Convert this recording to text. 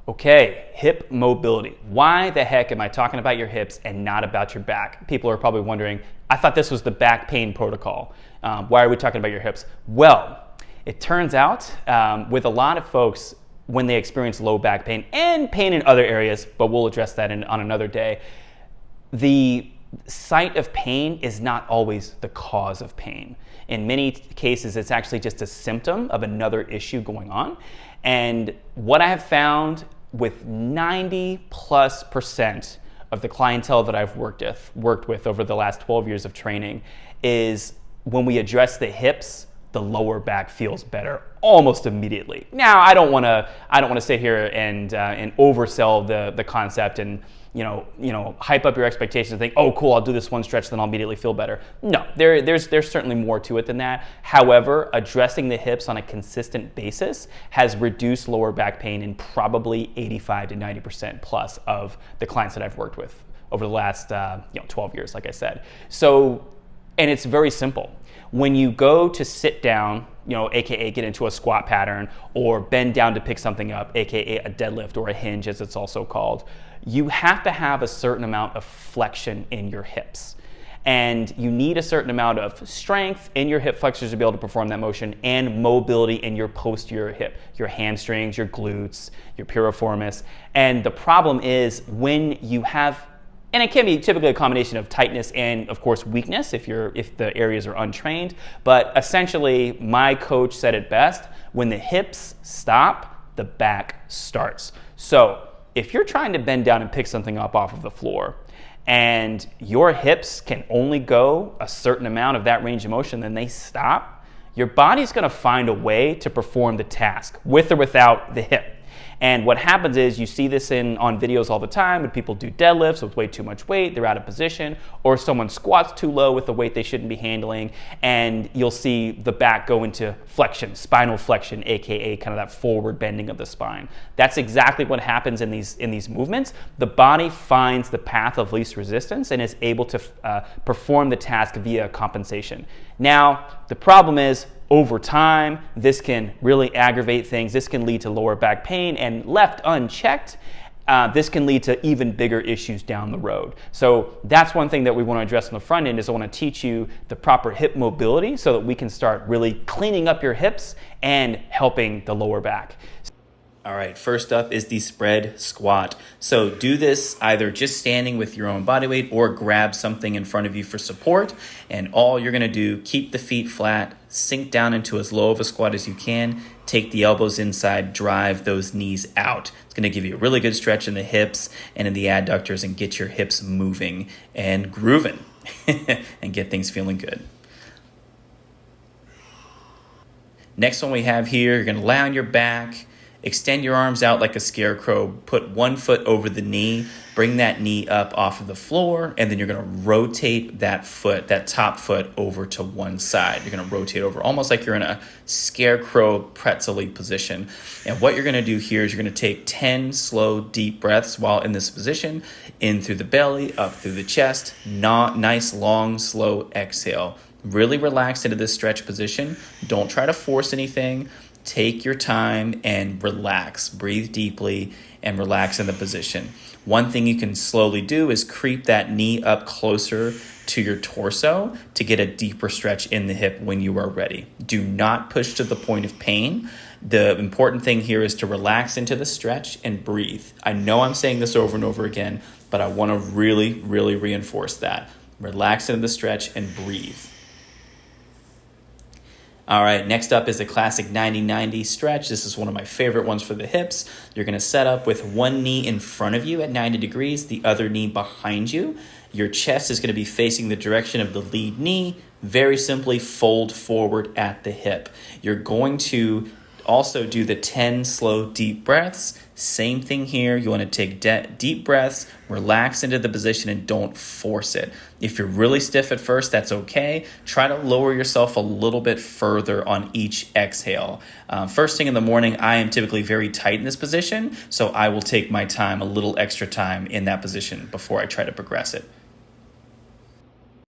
Okay, hip mobility. Why the heck am I talking about your hips and not about your back? People are probably wondering, I thought this was the back pain protocol. Why are we talking about your hips? Well, it turns out with a lot of folks, when they experience low back pain and pain in other areas, but we'll address that on another day, the site of pain is not always the cause of pain. In many cases, it's actually just a symptom of another issue going on. And what I have found with 90+% of the clientele that I've worked with over the last 12 years of training is when we address the hips, the lower back feels better almost immediately. Now, I don't want to sit here and oversell the concept and hype up your expectations and think, oh, cool, I'll do this one stretch, then I'll immediately feel better. No, there's certainly more to it than that. However, addressing the hips on a consistent basis has reduced lower back pain in probably 85 to 90% plus of the clients that I've worked with over the last 12 years, like I said. So, and it's very simple. When you go to sit down, AKA get into a squat pattern, or bend down to pick something up, AKA a deadlift or a hinge as it's also called, you have to have a certain amount of flexion in your hips. And you need a certain amount of strength in your hip flexors to be able to perform that motion, and mobility in your posterior hip, your hamstrings, your glutes, your piriformis. And the problem is when you have, and it can be typically a combination of tightness and, of course, weakness if the areas are untrained. But essentially, my coach said it best: when the hips stop, the back starts. So if you're trying to bend down and pick something up off of the floor, and your hips can only go a certain amount of that range of motion, then they stop, your body's going to find a way to perform the task with or without the hip. And what happens is, you see this on videos all the time when people do deadlifts with way too much weight, they're out of position, or someone squats too low with the weight they shouldn't be handling, and you'll see the back go into flexion, spinal flexion, aka kind of that forward bending of the spine. That's exactly what happens in these movements. The body finds the path of least resistance and is able to perform the task via compensation. Now, the problem is, over time, this can really aggravate things. This can lead to lower back pain, and left unchecked, this can lead to even bigger issues down the road. So that's one thing that we want to address on the front end, is I want to teach you the proper hip mobility so that we can start really cleaning up your hips and helping the lower back. All right, first up is the spread squat. So do this either just standing with your own body weight, or grab something in front of you for support. And all you're gonna do, keep the feet flat, sink down into as low of a squat as you can, take the elbows inside, drive those knees out. It's gonna give you a really good stretch in the hips and in the adductors, and get your hips moving and grooving and get things feeling good. Next one we have here, you're gonna lie on your back, extend your arms out like a scarecrow, put one foot over the knee, bring that knee up off of the floor, and then you're gonna rotate that foot, that top foot, over to one side. You're gonna rotate over almost like you're in a scarecrow pretzel-y position. And what you're gonna do here is you're gonna take 10 slow, deep breaths while in this position, in through the belly, up through the chest, nice, long, slow exhale. Really relax into this stretch position. Don't try to force anything. Take your time and relax. Breathe deeply and relax in the position. One thing you can slowly do is creep that knee up closer to your torso to get a deeper stretch in the hip when you are ready. Do not push to the point of pain. The important thing here is to relax into the stretch and breathe. I know I'm saying this over and over again, but I want to really, really reinforce that. Relax into the stretch and breathe. All right, next up is the classic 90-90 stretch. This is one of my favorite ones for the hips. You're gonna set up with one knee in front of you at 90 degrees, the other knee behind you. Your chest is gonna be facing the direction of the lead knee. Very simply fold forward at the hip. You're going to also do the 10 slow, deep breaths. Same thing here. You want to take deep breaths, relax into the position, and don't force it. If you're really stiff at first, that's okay. Try to lower yourself a little bit further on each exhale. First thing in the morning, I am typically very tight in this position, so I will take my time, a little extra time in that position before I try to progress it.